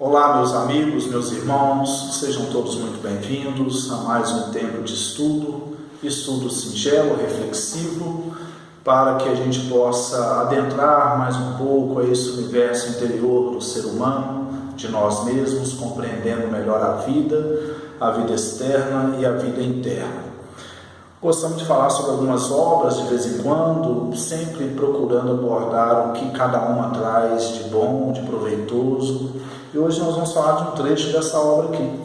Olá, meus amigos, meus irmãos, sejam todos muito bem-vindos a mais um tempo de estudo singelo, reflexivo, para que a gente possa adentrar mais um pouco a esse universo interior do ser humano, de nós mesmos, compreendendo melhor a vida externa e a vida interna. Gostamos de falar sobre algumas obras de vez em quando, sempre procurando abordar o que cada uma traz de bom, de proveitoso. E hoje nós vamos falar de um trecho dessa obra aqui.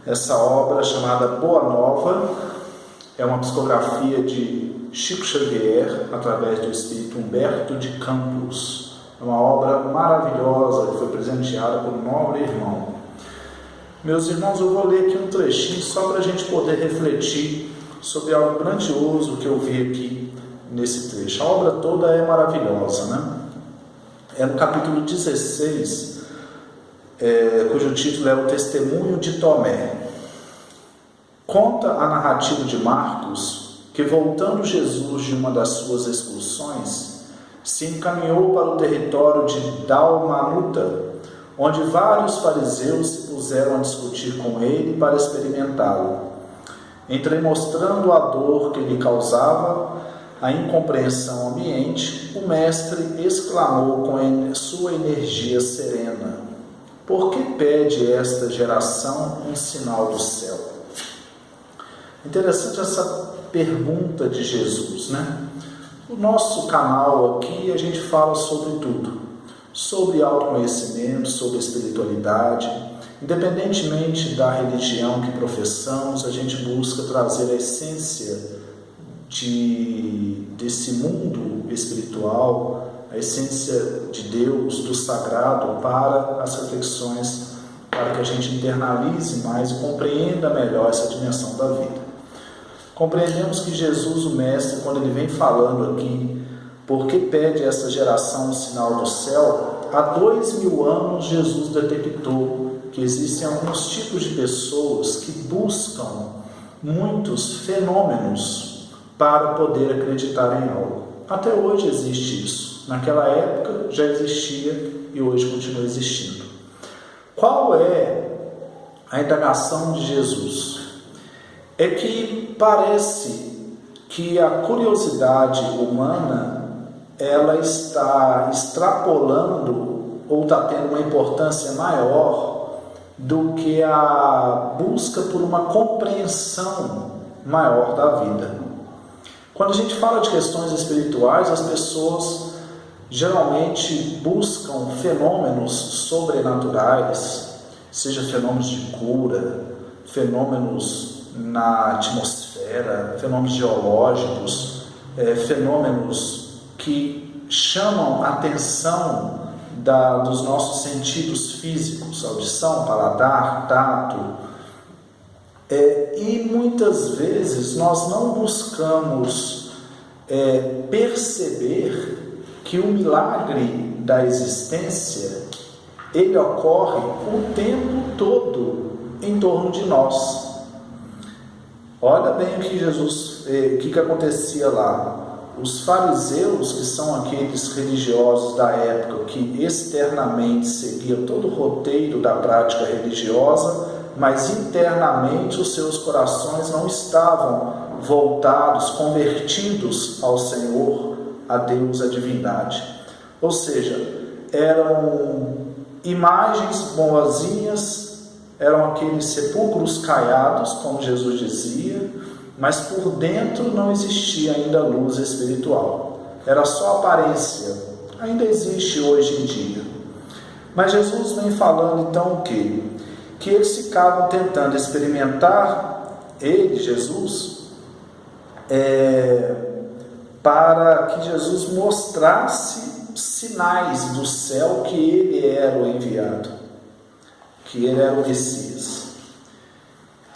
Essa obra chamada Boa Nova é uma psicografia de Chico Xavier, através do espírito Humberto de Campos. É uma obra maravilhosa que foi presenteada por um nobre irmão. Meus irmãos, eu vou ler aqui um trechinho só para a gente poder refletir sobre algo grandioso que eu vi aqui nesse trecho. A obra toda é maravilhosa, né? É no capítulo 16, cujo título é O Testemunho de Tomé. Conta a narrativa de Marcos que, voltando Jesus de uma das suas excursões, se encaminhou para o território de Dalmanuta, onde vários fariseus se puseram a discutir com ele para experimentá-lo. Entremostrando a dor que lhe causava a incompreensão ambiente, o mestre exclamou com sua energia serena: por que pede esta geração um sinal do céu? Interessante essa pergunta de Jesus, né? No nosso canal aqui a gente fala sobre tudo, sobre autoconhecimento, sobre espiritualidade. Independentemente da religião que professamos, a gente busca trazer a essência desse mundo espiritual, a essência de Deus, do sagrado, para as reflexões, para que a gente internalize mais e compreenda melhor essa dimensão da vida. Compreendemos que Jesus, o Mestre, quando ele vem falando aqui, por que pede essa geração um sinal do céu, há 2000 anos Jesus detectou que existem alguns tipos de pessoas que buscam muitos fenômenos para poder acreditar em algo. Até hoje existe isso. Naquela época já existia e hoje continua existindo. Qual é a indagação de Jesus? É que parece que a curiosidade humana ela está extrapolando ou está tendo uma importância maior do que a busca por uma compreensão maior da vida. Quando a gente fala de questões espirituais, as pessoas geralmente buscam fenômenos sobrenaturais, seja fenômenos de cura, fenômenos na atmosfera, fenômenos geológicos, fenômenos que chamam a atenção dos nossos sentidos físicos, audição, paladar, tato, e muitas vezes nós não buscamos perceber que o milagre da existência ele ocorre o tempo todo em torno de nós. Olha bem o que o que acontecia lá. Os fariseus, que são aqueles religiosos da época que externamente seguiam todo o roteiro da prática religiosa, mas internamente os seus corações não estavam voltados, convertidos ao Senhor, a Deus, a divindade. Ou seja, eram imagens boazinhas, eram aqueles sepulcros caiados, como Jesus dizia, mas por dentro não existia ainda luz espiritual. Era só aparência. Ainda existe hoje em dia. Mas Jesus vem falando então o quê? Que eles ficavam tentando experimentar Jesus, para que Jesus mostrasse sinais do céu que ele era o enviado, que ele era o Messias.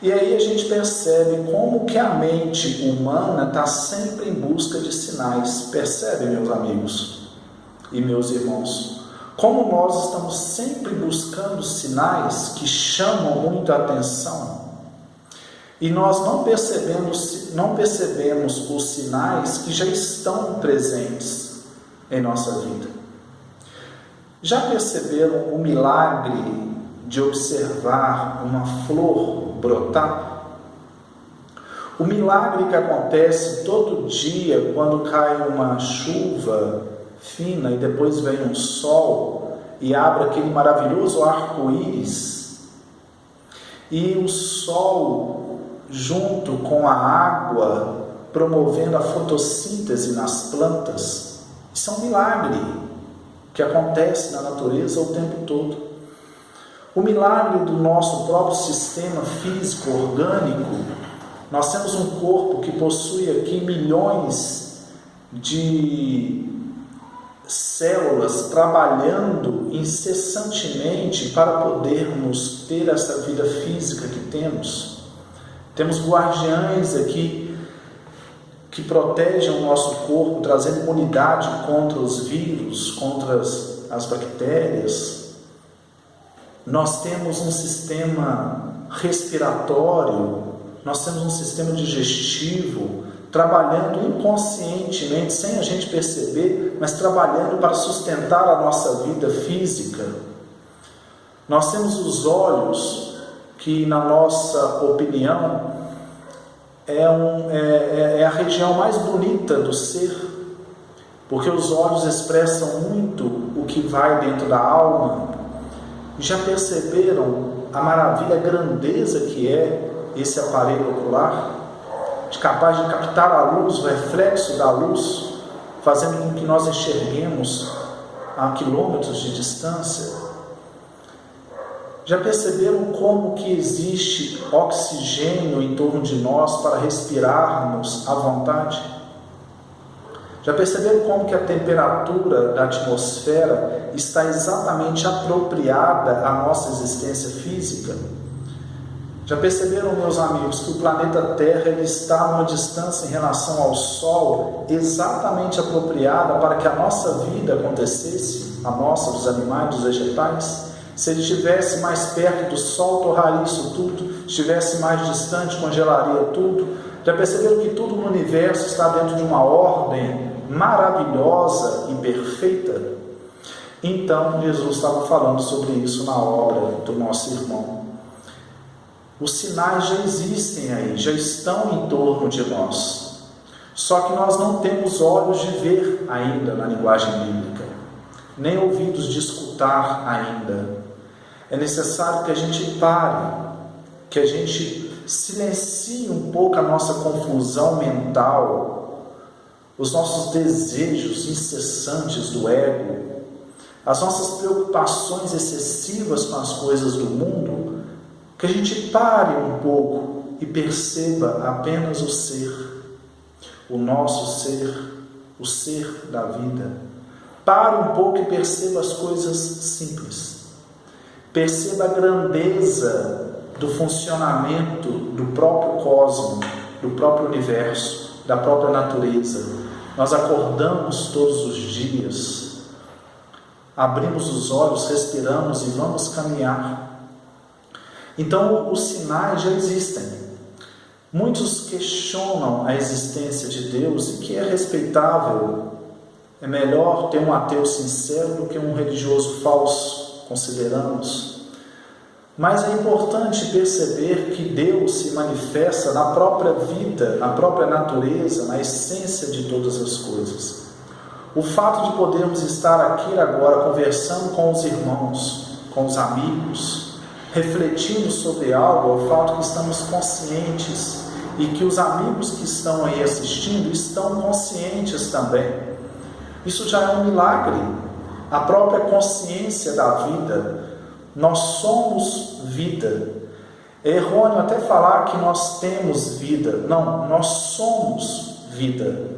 E aí a gente percebe como que a mente humana está sempre em busca de sinais. Percebe, meus amigos e meus irmãos? Como nós estamos sempre buscando sinais que chamam muito a atenção. E nós não percebemos os sinais que já estão presentes em nossa vida. Já perceberam o milagre de observar uma flor brotar? O milagre que acontece todo dia quando cai uma chuva fina e depois vem um sol e abre aquele maravilhoso arco-íris, e o sol junto com a água promovendo a fotossíntese nas plantas, isso é um milagre que acontece na natureza o tempo todo. O milagre do nosso próprio sistema físico orgânico. Nós temos um corpo que possui aqui milhões de células trabalhando incessantemente para podermos ter essa vida física que temos. Temos guardiães aqui que protegem o nosso corpo, trazendo imunidade contra os vírus, contra as bactérias. Nós temos um sistema respiratório, nós temos um sistema digestivo trabalhando inconscientemente, sem a gente perceber, mas trabalhando para sustentar a nossa vida física. Nós temos os olhos, que na nossa opinião é a região mais bonita do ser, porque os olhos expressam muito o que vai dentro da alma. Já perceberam a maravilha, a grandeza que é esse aparelho ocular, capaz de captar a luz, o reflexo da luz, fazendo com que nós enxerguemos a quilômetros de distância? Já perceberam como que existe oxigênio em torno de nós para respirarmos à vontade? Já perceberam como que a temperatura da atmosfera está exatamente apropriada à nossa existência física? Já perceberam, meus amigos, que o planeta Terra ele está a uma distância em relação ao Sol exatamente apropriada para que a nossa vida acontecesse, a nossa, dos animais, dos vegetais? Se ele estivesse mais perto do Sol, torraria isso tudo. Se estivesse mais distante, congelaria tudo. Já perceberam que tudo no universo está dentro de uma ordem maravilhosa e perfeita? Então, Jesus estava falando sobre isso na obra do nosso irmão. Os sinais já existem aí, já estão em torno de nós. Só que nós não temos olhos de ver ainda na linguagem bíblica, nem ouvidos de escutar ainda. É necessário que a gente pare, que a gente silencie um pouco a nossa confusão mental, os nossos desejos incessantes do ego, as nossas preocupações excessivas com as coisas do mundo, que a gente pare um pouco e perceba apenas o ser, o nosso ser, o ser da vida. Pare um pouco e perceba as coisas simples. Perceba a grandeza do funcionamento do próprio cosmos, do próprio universo, da própria natureza. Nós acordamos todos os dias, abrimos os olhos, respiramos e vamos caminhar. Então, os sinais já existem. Muitos questionam a existência de Deus, e que é respeitável. É melhor ter um ateu sincero do que um religioso falso, consideramos. Mas é importante perceber que Deus se manifesta na própria vida, na própria natureza, na essência de todas as coisas. O fato de podermos estar aqui agora conversando com os irmãos, com os amigos, refletindo sobre algo, é o fato que estamos conscientes e que os amigos que estão aí assistindo estão conscientes também. Isso já é um milagre. A própria consciência da vida. Nós somos vida. É errôneo até falar que nós temos vida. Não, nós somos vida.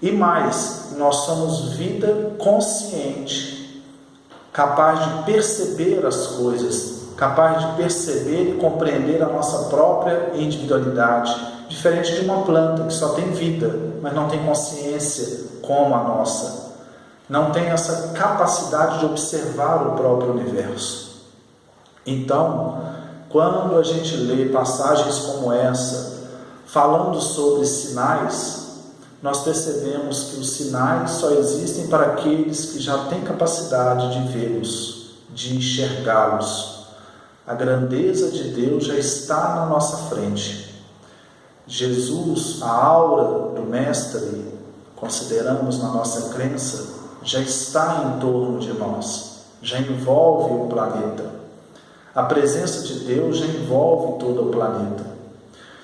E mais, nós somos vida consciente, capaz de perceber as coisas, capaz de perceber e compreender a nossa própria individualidade, diferente de uma planta que só tem vida, mas não tem consciência como a nossa, não tem essa capacidade de observar o próprio universo. Então, quando a gente lê passagens como essa, falando sobre sinais, nós percebemos que os sinais só existem para aqueles que já têm capacidade de vê-los, de enxergá-los. A grandeza de Deus já está na nossa frente. Jesus, a aura do Mestre, consideramos na nossa crença, já está em torno de nós, já envolve o planeta. A presença de Deus já envolve todo o planeta.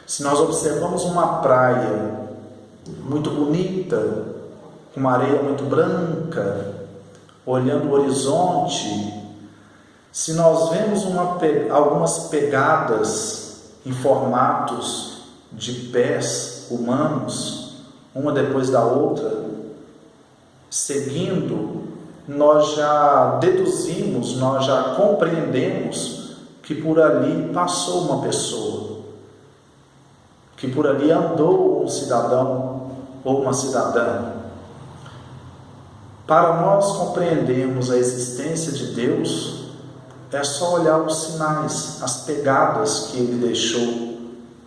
Se nós observamos uma praia muito bonita, com uma areia muito branca, olhando o horizonte, se nós vemos algumas pegadas em formatos de pés humanos, uma depois da outra, seguindo, nós já deduzimos, nós já compreendemos que por ali passou uma pessoa, que por ali andou um cidadão ou uma cidadã. Para nós compreendermos a existência de Deus, é só olhar os sinais, as pegadas que Ele deixou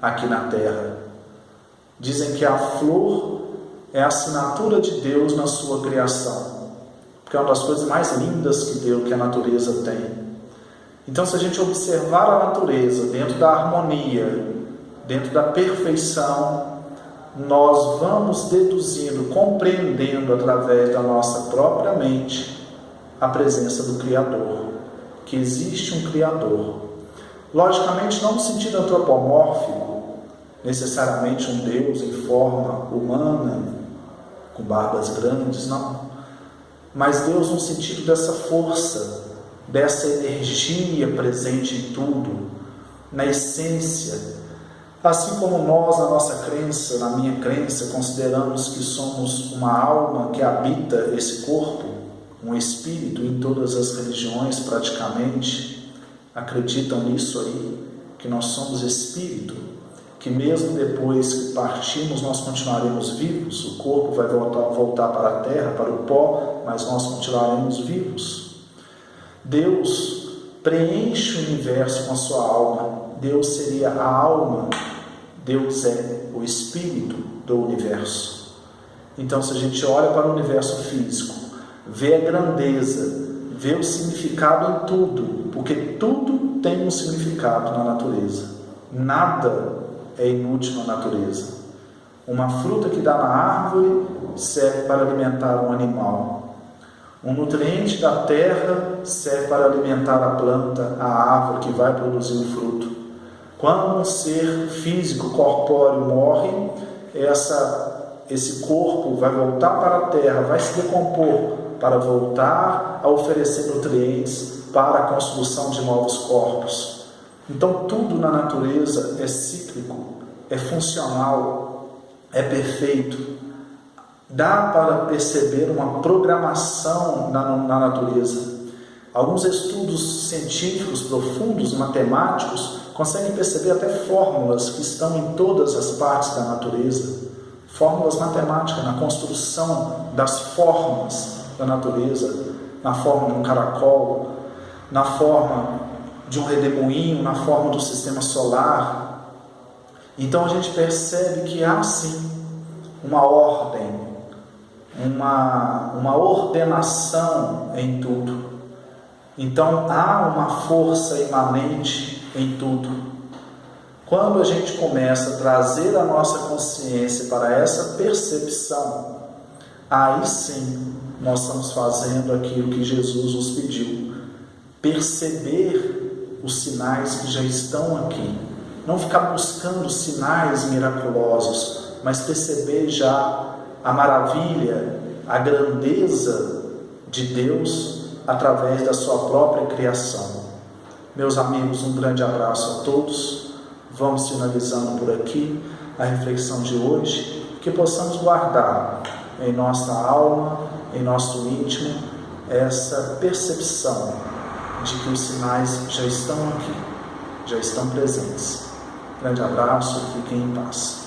aqui na terra. Dizem que a flor é a assinatura de Deus na sua criação, porque é uma das coisas mais lindas que a natureza tem. Então, se a gente observar a natureza dentro da harmonia, dentro da perfeição, nós vamos deduzindo, compreendendo através da nossa própria mente a presença do Criador, que existe um Criador. Logicamente, não no sentido antropomórfico, necessariamente um Deus em forma humana, com barbas grandes, não. Mas Deus no sentido dessa força, dessa energia presente em tudo, na essência. Assim como nós, na nossa crença, na minha crença, consideramos que somos uma alma que habita esse corpo, um espírito, em todas as religiões praticamente acreditam nisso aí, que nós somos espírito, que mesmo depois que partimos nós continuaremos vivos, o corpo vai voltar para a terra, para o pó, mas nós continuaremos vivos. Deus preenche o universo com a sua alma. Deus seria a alma, Deus é o espírito do universo. Então, se a gente olha para o universo físico, vê a grandeza, vê o significado em tudo, porque tudo tem um significado na natureza. Nada é inútil na natureza. Uma fruta que dá na árvore serve para alimentar um animal. Um nutriente da terra serve para alimentar a planta, a árvore que vai produzir o fruto. Quando um ser físico, corpóreo, morre, esse corpo vai voltar para a terra, vai se decompor para voltar a oferecer nutrientes para a construção de novos corpos. Então tudo na natureza é cíclico, é funcional, é perfeito. Dá para perceber uma programação na natureza. Alguns estudos científicos profundos, matemáticos, conseguem perceber até fórmulas que estão em todas as partes da natureza. Fórmulas matemáticas na construção das formas da natureza, na forma de um caracol, na forma de um redemoinho, na forma do sistema solar. Então a gente percebe que há sim uma ordem, uma ordenação em tudo. Então há uma força imanente em tudo. Quando a gente começa a trazer a nossa consciência para essa percepção, aí sim nós estamos fazendo aquilo que Jesus nos pediu: perceber os sinais que já estão aqui. Não ficar buscando sinais miraculosos, mas perceber já a maravilha, a grandeza de Deus através da sua própria criação. Meus amigos, um grande abraço a todos. Vamos finalizando por aqui a reflexão de hoje, que possamos guardar em nossa alma, em nosso íntimo, essa percepção de que os sinais já estão aqui, já estão presentes. Grande abraço, fiquem em paz.